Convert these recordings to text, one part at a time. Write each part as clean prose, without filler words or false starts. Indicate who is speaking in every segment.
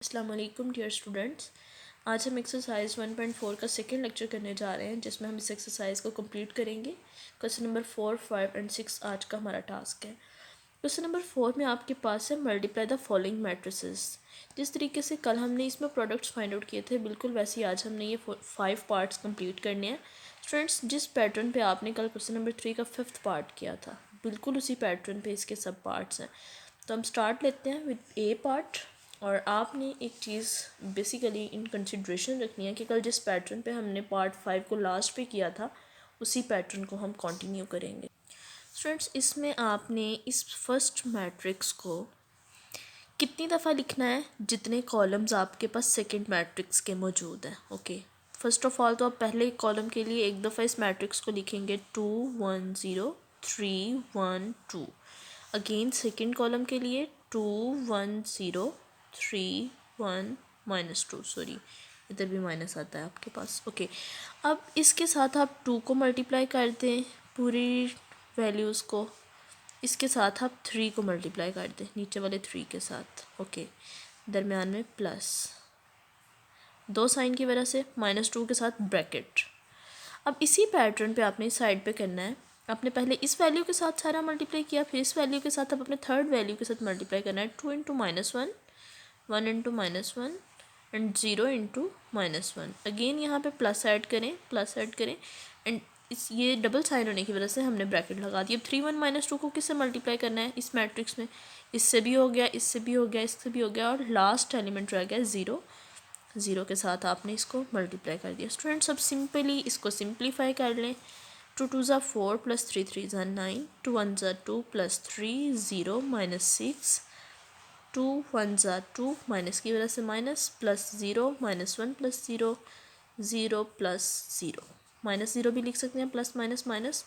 Speaker 1: अस्सलाम वालेकुम dear students. आज हम एक्सरसाइज 1.4 का सेकेंड लेक्चर करने जा रहे हैं, जिसमें हम इस एक्सरसाइज को कंप्लीट करेंगे। क्वेश्चन नंबर 4, 5 एंड 6 आज का हमारा टास्क है। क्वेश्चन नंबर 4 में आपके पास है मल्टीप्लाई द फॉलोइंग मैट्रिसेस। जिस तरीके से कल हमने इसमें प्रोडक्ट्स फाइंड आउट किए थे, बिल्कुल वैसे ही आज हमने ये 5 पार्ट्स कंप्लीट करने हैं। स्टूडेंट्स, जिस पैटर्न पे आपने कल क्वेश्चन नंबर 3 का 5th पार्ट किया था, बिल्कुल उसी पैटर्न पे इसके सब पार्ट्स हैं। तो हम स्टार्ट लेते हैं विद ए पार्ट। और आपने एक चीज़ बेसिकली इन कंसिड्रेशन रखनी है कि कल जिस पैटर्न पे हमने पार्ट 5 को लास्ट पे किया था, उसी पैटर्न को हम कंटिन्यू करेंगे। स्टूडेंट्स, इसमें आपने इस फर्स्ट मैट्रिक्स को कितनी दफ़ा लिखना है? जितने कॉलम्स आपके पास सेकंड मैट्रिक्स के मौजूद हैं। ओके, फर्स्ट ऑफ ऑल तो आप पहले कॉलम के लिए एक दफ़ा इस मैट्रिक्स को लिखेंगे 2 1 0 3 1 2। अगेन सेकंड कॉलम के लिए 2 1 0 3 1 -2, सॉरी इधर भी माइनस आता है आपके पास। ओके, अब इसके साथ आप 2 को मल्टीप्लाई कर दें पूरी वैल्यूज़ को, इसके साथ आप 3 को मल्टीप्लाई कर दें नीचे वाले 3 के साथ। ओके, दरमियान में प्लस, दो साइन की वजह से -2 के साथ ब्रैकेट। अब इसी पैटर्न पे आपने इस साइड पे करना है। आपने पहले इस वैल्यू के साथ सारा मल्टीप्लाई किया, फिर इस वैल्यू के साथ अब अपने थर्ड वैल्यू के साथ मल्टीप्लाई करना है। 2 × -1 1 × -1 एंड 0 × -1। अगेन यहाँ पे प्लस ऐड करें एंड ये डबल साइन होने की वजह से हमने ब्रैकेट लगा दी। अब 3 1 -2 को किससे मल्टीप्लाई करना है इस मैट्रिक्स में? इससे भी हो गया, इससे भी हो गया, इससे भी हो गया, और लास्ट एलिमेंट रह गया 0। 0 के साथ आपने इसको मल्टीप्लाई कर दिया। स्टूडेंट्स, अब सिंपली इसको सिंप्लीफाई कर लें। 2 2 ज़ा 4 + 3 3 ज़ा 9, 2 1 ज़ा 2 + 3 0 -6, 2 1 ज़ा 2 माइनस की वजह से माइनस, प्लस 0 -1 + 0 0 + 0, -0 भी लिख सकते हैं, प्लस माइनस माइनस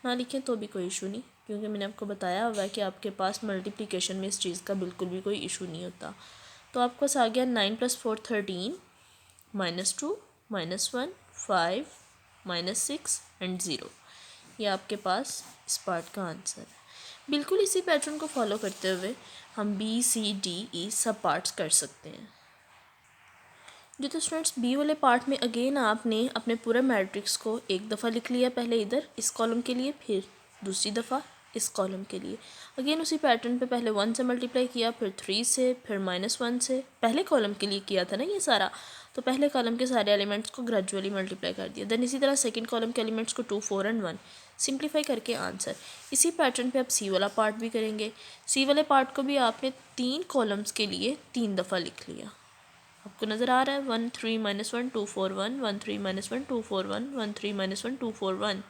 Speaker 1: ना लिखें तो भी कोई इशू नहीं, क्योंकि मैंने आपको बताया हुआ है कि आपके पास मल्टीप्लिकेशन में इस चीज़ का बिल्कुल भी कोई इशू नहीं होता। तो आपके पास आ गया 9 + 4 13, -2 -1 5 -6 एंड 0। ये आपके पास इस पार्ट का आंसर है। बिल्कुल इसी पैटर्न को फॉलो करते हुए हम B C D E सब पार्ट्स कर सकते हैं। जो तो स्टूडेंट्स, बी वाले पार्ट में अगेन आपने अपने पूरे मैट्रिक्स को एक दफ़ा लिख लिया, पहले इधर इस कॉलम के लिए, फिर दूसरी दफ़ा इस कॉलम के लिए। अगेन उसी पैटर्न पे पहले 1 से मल्टीप्लाई किया, फिर 3 से, फिर -1 से। पहले कॉलम के लिए किया था ना ये सारा, तो पहले कॉलम के सारे एलिमेंट्स को ग्रेजुअली मल्टीप्लाई कर दिया। देन इसी तरह सेकंड कॉलम के एलिमेंट्स को 2 4 एंड 1 सिंप्लीफाई करके आंसर। इसी पैटर्न पे आप सी वाला पार्ट भी करेंगे। सी वाले पार्ट को भी आपने 3 कॉलम्स के लिए 3 दफ़ा लिख लिया। आपको नज़र आ रहा है 1 3 -1 2 4 1 1 3 -1 2 4 1 1 3 -1 2 4 1।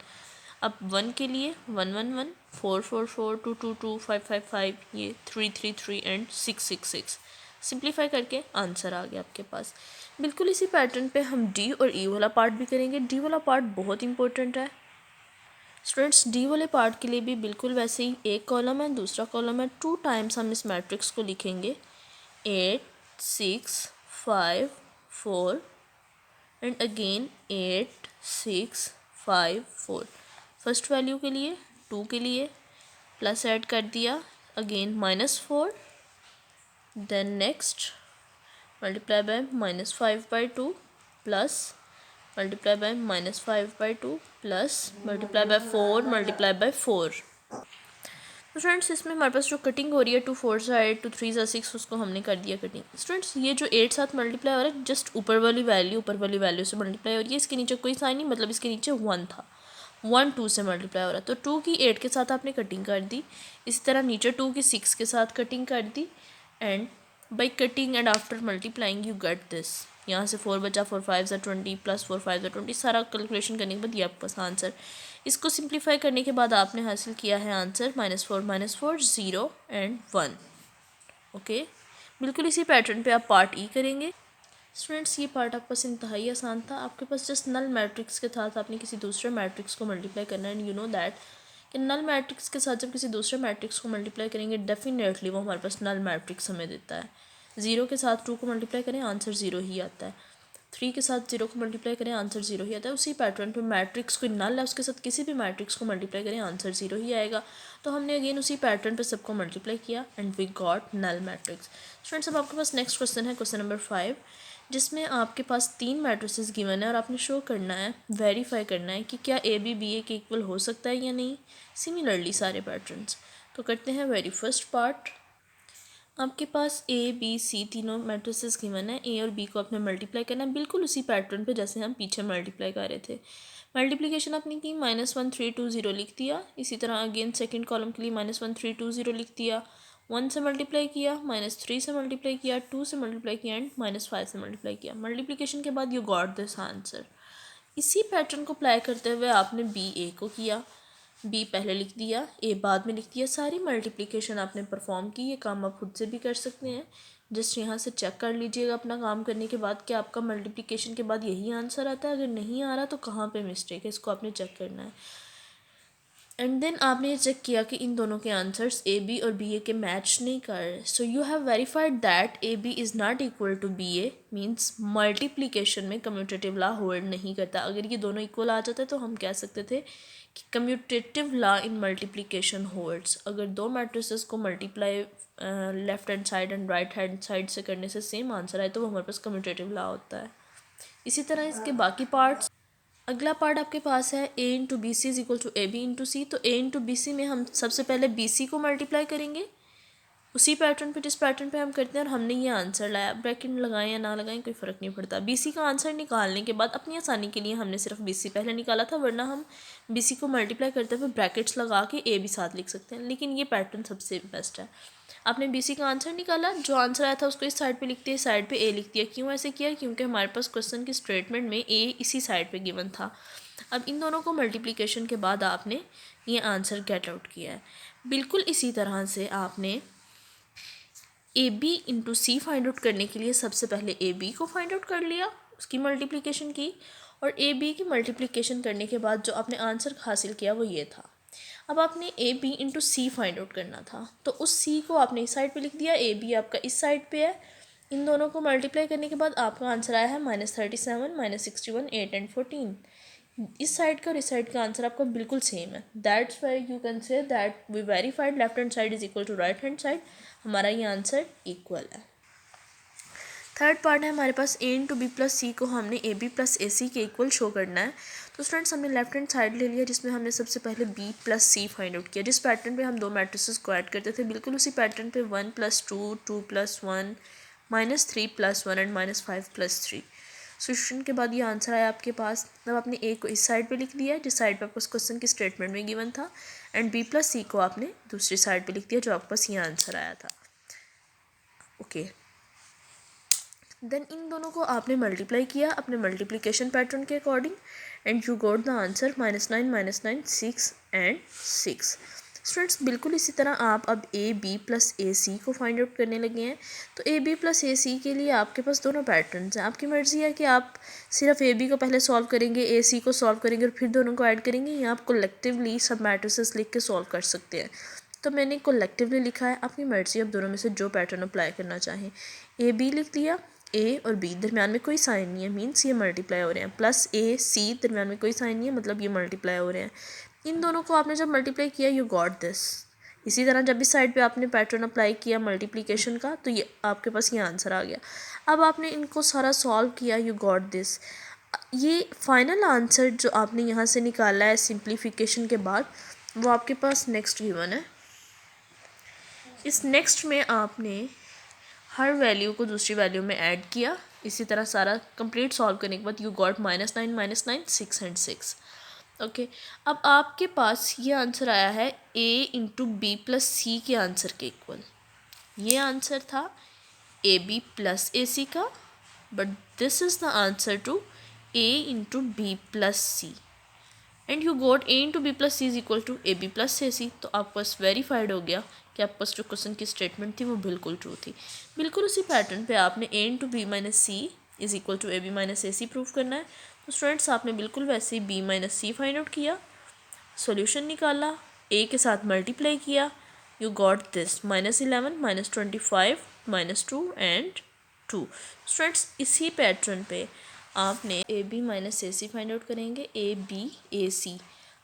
Speaker 1: अब 1 के लिए 1 1 1 4 4 4 2 2 2 5 5 5, ये 3 3 3 एंड 6 6 6। सिंप्लीफाई करके आंसर आ गया आपके पास। बिल्कुल इसी पैटर्न पे हम डी और ई वाला पार्ट भी करेंगे। डी वाला पार्ट बहुत इंपॉर्टेंट है स्टूडेंट्स। डी वाले पार्ट के लिए भी बिल्कुल वैसे ही एक कॉलम है, दूसरा कॉलम है, 2 टाइम्स हम इस मैट्रिक्स को लिखेंगे 8 6 5 4 एंड अगेन 8 6 5 4। फर्स्ट वैल्यू के लिए 2 के लिए प्लस ऐड कर दिया, again -4, then next multiply by -5/2 plus multiply by -5/2 plus multiply by 4 multiply by 4। तो फ्रेंड्स, इसमें हमारे पास जो कटिंग हो रही है 2 4 ज़ा 8 2 3 ज़ा 6, उसको हमने कर दिया कटिंग। स्टूडेंट्स, ये जो 8 साथ मल्टीप्लाई हो रहा है, जस्ट ऊपर वाली वैल्यू से मल्टीप्लाई हो रही है। इसके नीचे कोई साइन नहीं, मतलब इसके नीचे 1 था, 1 2 से मल्टीप्लाई हो रहा है, तो 2 की 8 के साथ आपने कटिंग कर दी। इसी तरह नीचे 2 की 6 के साथ कटिंग कर दी, and by cutting and after multiplying you get this. यहाँ से 4 बचा, 4 5 ज़ा 20 प्लस 4 5 ज़ा 20, सारा कैलकुलेशन करने के बाद ये आपके पास आंसर। इसको सिंप्लीफाई करने के बाद आपने हासिल किया है आंसर -4 0 एंड 1। ओके, बिल्कुल इसी पैटर्न पे आप पार्ट ई करेंगे। स्टूडेंट्स, ये पार्ट आपके पास इंतहाई आसान था। आपके पास जस्ट नल मैट्रिक्स के साथ आपने किसी दूसरे मैट्रिक्स को मल्टीप्लाई करना है, एंड यू नो दैट कि नल मैट्रिक्स के साथ जब किसी दूसरे मैट्रिक्स को मल्टीप्लाई करेंगे, डेफिनेटली वो हमारे पास नल मैट्रिक्स हमें देता है। 0 के साथ 2 को मल्टीप्लाई करें, आंसर 0 ही आता है। 3 के साथ 0 को मल्टीप्लाई करें आंसर 0 ही आता है। उसी पैटर्न पे मैट्रिक्स कोई नल है उसके साथ किसी भी मैट्रिक्स को मल्टीप्लाई करें आंसर 0 ही आएगा। तो हमने अगेन उसी पैटर्न पे सबको मल्टीप्लाई किया and we got null matrix. Students अब आपके पास नेक्स्ट क्वेश्चन है क्वेश्चन नंबर 5, जिसमें आपके पास 3 मैट्रिसेस गिवन है और आपने शो करना है, वेरीफाई करना है कि क्या ए बी बी ए के इक्वल हो सकता है या नहीं, सिमिलरली सारे पैटर्न्स। तो करते हैं वेरी फर्स्ट पार्ट। आपके पास ए बी सी तीनों मैट्रिसेस गिवन है, ए और बी को आपने मल्टीप्लाई करना है बिल्कुल उसी पैटर्न पे जैसे हम पीछे मल्टीप्लाई कर रहे थे। मल्टीप्लिकेशन आपने की -1 3 2 0 लिख दिया। इसी तरह अगेन सेकंड कॉलम के लिए -1 3 2 0 लिख दिया। 1 से मल्टीप्लाई किया, -3 से मल्टीप्लाई किया, 2 से मल्टीप्लाई किया एंड -5 से मल्टीप्लाई किया। मल्टीप्लिकेशन के बाद यू गॉट दिस आंसर। इसी पैटर्न को अप्लाई करते हुए आपने बी ए को किया, बी पहले लिख दिया, ए बाद में लिख दिया। सारी मल्टीप्लिकेशन आपने परफॉर्म की। ये काम आप खुद से भी कर सकते हैं, जस्ट यहाँ से चेक कर लीजिएगा अपना काम करने के बाद कि आपका मल्टीप्लिकेशन के बाद यही आंसर आता है। अगर नहीं आ रहा तो कहाँ पे मिस्टेक है, इसको आपने चेक करना है। एंड देन आपने ये चेक किया कि इन दोनों के आंसर्स ए बी और बी ए के मैच नहीं कर रहे। So you have verified that A B is not equal to B A, means multiplication में कम्यूटेटिव लॉ होल्ड नहीं करता। अगर ये दोनों इक्वल आ जाते तो हम कह सकते थे कि commutative law in multiplication holds. अगर दो मैट्रिसेस को multiply left hand side and right hand side से करने से सेम आंसर आए तो वो हमारे पास कम्यूटेटिव लॉ होता है। इसी तरह इसके बाकी पार्ट्स। अगला पार्ट आपके पास है A into B C is equal to A B into C. तो ए इंटू बी सी में हम सबसे पहले बी सी को मल्टीप्लाई करेंगे उसी पैटर्न पे जिस पैटर्न पे हम करते हैं, और हमने ये आंसर लाया। ब्रैकेट लगाएं या ना लगाएं कोई फ़र्क नहीं पड़ता। बी सी का आंसर निकालने के बाद अपनी आसानी के लिए हमने सिर्फ बी सी पहले निकाला था, वरना हम बी सी को मल्टीप्लाई करते हुए ब्रैकेट्स लगा के ए भी साथ लिख सकते हैं, लेकिन ये पैटर्न सबसे बेस्ट है। आपने बी सी का आंसर निकाला, जो आंसर आया था उसको इस साइड पे लिख दिया, इस साइड पे ए लिख दिया। क्यों ऐसे किया? क्योंकि हमारे पास क्वेश्चन की स्टेटमेंट में ए इसी साइड पे गिवन था। अब इन दोनों को मल्टीप्लिकेशन के बाद आपने ये आंसर गेट आउट किया है। बिल्कुल इसी तरह से आपने A B into C find out करने के लिए सबसे पहले ए बी को फाइंड आउट कर लिया, उसकी मल्टीप्लिकेशन की, और ए बी की मल्टीप्लिकेशन करने के बाद जो आपने आंसर हासिल किया वो ये था। अब आपने A B into C find out करना था, तो उस सी को आपने इस साइड पे लिख दिया, ए बी आपका इस साइड पे है। इन दोनों को मल्टीप्लाई करने के बाद आपका आंसर आया है -37, -61, 8 एंड 14। इस साइड का और इस साइड का आंसर आपका बिल्कुल सेम है। That's why you can say that we verified left hand side is equal to right hand side. हमारा ये आंसर इक्वल है। थर्ड पार्ट है हमारे पास A into B plus C को हमने ए बी प्लस ए सी के इक्वल शो करना है। तो स्टूडेंट्स हमने लेफ्ट हैंड साइड ले लिया, जिसमें हमने सबसे पहले बी प्लस सी फाइंड आउट किया। जिस पैटर्न पे हम दो मैट्रिसेस को ऐड करते थे, बिल्कुल उसी पैटर्न पे 1 + 2, 2 + 1, -3 + 1 एंड -5 + 3। सॉल्यूशन के बाद ये आंसर आया आपके पास। तब आपने ए को इस साइड पे लिख दिया जिस साइड पे आपको उस क्वेश्चन की स्टेटमेंट में गिवन था, एंड बी प्लस सी को आपने दूसरी साइड पे लिख दिया जो आपके पास ये आंसर आया था। ओके, देन इन दोनों को आपने मल्टीप्लाई किया अपने मल्टीप्लिकेशन पैटर्न के according, and you got the answer -9, -9, 6 and 6। Students बिल्कुल इसी तरह आप अब ए बी प्लस ए सी को फाइंड आउट करने लगे हैं। तो ए बी प्लस ए सी के लिए आपके पास दोनों पैटर्न्स हैं। आपकी मर्ज़ी है कि आप सिर्फ ए बी को पहले सॉल्व करेंगे, ए सी को सॉल्व करेंगे और फिर दोनों को ऐड करेंगे, या आप कलेक्टिवली सब मैट्रिसेस लिख के सॉल्व कर सकते हैं। तो मैंने कलेक्टिवली लिखा है, अपनी मर्ज़ी अब दोनों में से जो पैटर्न अप्लाई करना चाहें। ए बी लिख दिया, ए और बी दरमियान में कोई साइन नहीं है, मीन्स ये मल्टीप्लाई हो रहे हैं, प्लस ए सी दरमियान में कोई साइन नहीं है, मतलब ये मल्टीप्लाई हो रहे हैं। इन दोनों को आपने जब मल्टीप्लाई किया यू गॉट दिस। इसी तरह जब इस साइड पे आपने पैटर्न अप्लाई किया मल्टीप्लिकेशन का, तो ये आपके पास ये आंसर आ गया। अब आपने इनको सारा सॉल्व किया, यू गॉट दिस। ये फाइनल आंसर जो आपने यहाँ से निकाला है सिंप्लीफिकेशन के बाद, वो आपके पास नेक्स्ट गिवन है। इस नेक्स्ट में आपने हर वैल्यू को दूसरी वैल्यू में ऐड किया। इसी तरह सारा कंप्लीट सॉल्व करने के बाद यू गॉट -9, -9, 6 एंड 6। ओके, अब आपके पास ये आंसर आया है ए इंटू बी प्लस सी के आंसर के इक्वल। ये आंसर था ए बी प्लस ए सी का, but this is the answer to A into B plus C, and you got A into B plus C is equal to A B plus A C. तो आपके पास verified हो गया कि आपके पास जो question की statement थी वो बिल्कुल ट्रू थी। बिल्कुल उसी पैटर्न पे आपने A into B minus C is equal to A B minus A C prove करना है। तो स्टूडेंट्स आपने बिल्कुल वैसे ही B minus C find out किया, सॉल्यूशन निकाला, ए के साथ मल्टीप्लाई किया, you got this -11, -25, -2 and 2। Students इसी पैटर्न पे आपने A B minus A C find out करेंगे। ए बी ए सी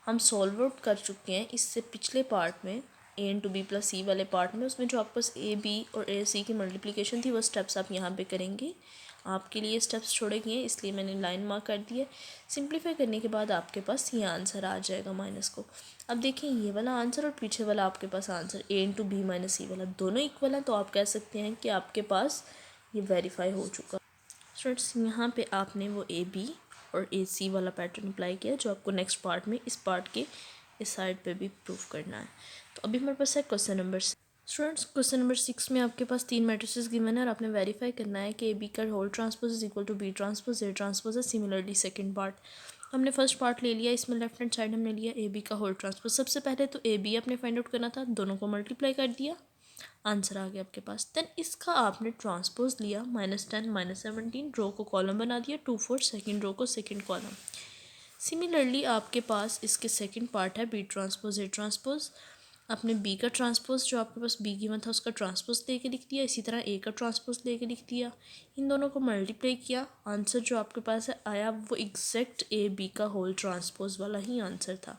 Speaker 1: हम सॉल्व आउट कर चुके हैं इससे पिछले पार्ट में, ए इंटू बी प्लस सी वाले पार्ट में। उसमें जो आपके पास ए बी और ए सी की मल्टीप्लिकेशन थी वो स्टेप्स आप यहाँ पे करेंगे। आपके लिए स्टेप्स छोड़े गए हैं इसलिए मैंने लाइन मार्क कर दी है। सिंप्लीफाई करने के बाद आपके पास ये आंसर आ जाएगा माइनस को। अब देखिए ये वाला आंसर और पीछे वाला आपके पास answer A into B minus C वाला दोनों इक्वल है, तो आप कह सकते हैं कि आपके पास ये वेरीफाई हो चुका। स्टूडेंट्स यहाँ पे आपने वो ए बी और ए सी वाला पैटर्न अप्लाई किया जो आपको नेक्स्ट पार्ट में इस पार्ट के इस साइड पे भी प्रूफ करना है। तो अभी हमारे पास है question number. Students question number 6 में आपके पास 3 मैट्रिसेस गिवन है और आपने वेरीफाई करना है कि ए बी का whole transpose is equal to B transpose A transpose है। सिमिलरली सेकंड पार्ट हमने फर्स्ट पार्ट ले लिया, इसमें लेफ्ट हैंड साइड हमने लिया ए बी का होल ट्रांसपोज। सबसे पहले तो ए बी आपने फाइंड आउट करना था, दोनों को मल्टीप्लाई कर दिया, आंसर आ गया आपके पास। देन इसका आपने ट्रांसपोज लिया -10 -17, रो को कॉलम बना दिया 2 4, सेकेंड रो को सेकेंड कॉलम। सिमिलरली आपके पास इसके सेकेंड पार्ट है बी ट्रांसपोज ए ट्रांसपोज। आपने बी का ट्रांसपोज जो आपके पास बी गिवन था उसका ट्रांसपोज लेके लिख दिया, इसी तरह ए का ट्रांसपोज लेके लिख दिया, इन दोनों को मल्टीप्लाई किया, आंसर जो आपके पास है आया वो एग्जैक्ट ए बी का होल ट्रांसपोज वाला ही आंसर था।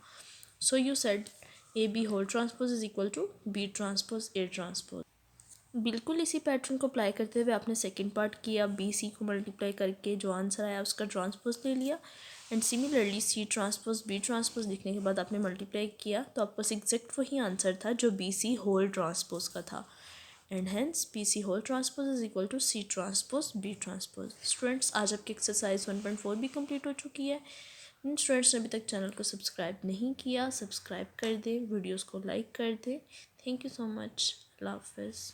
Speaker 1: So you said A B whole transpose is equal to B transpose A transpose. बिल्कुल इसी पैटर्न को अप्लाई करते हुए आपने सेकंड पार्ट किया, बी सी को मल्टीप्लाई करके जो आंसर आया उसका ट्रांसपोज ले लिया, and similarly C transpose B transpose लिखने के बाद आपने मल्टीप्लाई किया तो आपके पास एग्जैक्ट वही आंसर था जो बी सी होल ट्रांसपोज का था, and hence B C whole transpose is equal to C transpose B transpose. Students आज आपकी एक्सरसाइज 1.4 भी कंप्लीट हो चुकी है। जिन स्टूडेंट्स ने अभी तक चैनल को सब्सक्राइब नहीं किया सब्सक्राइब कर दें, वीडियोज़ को लाइक कर दें। Thank you so much. अल्लाह हाफिज़।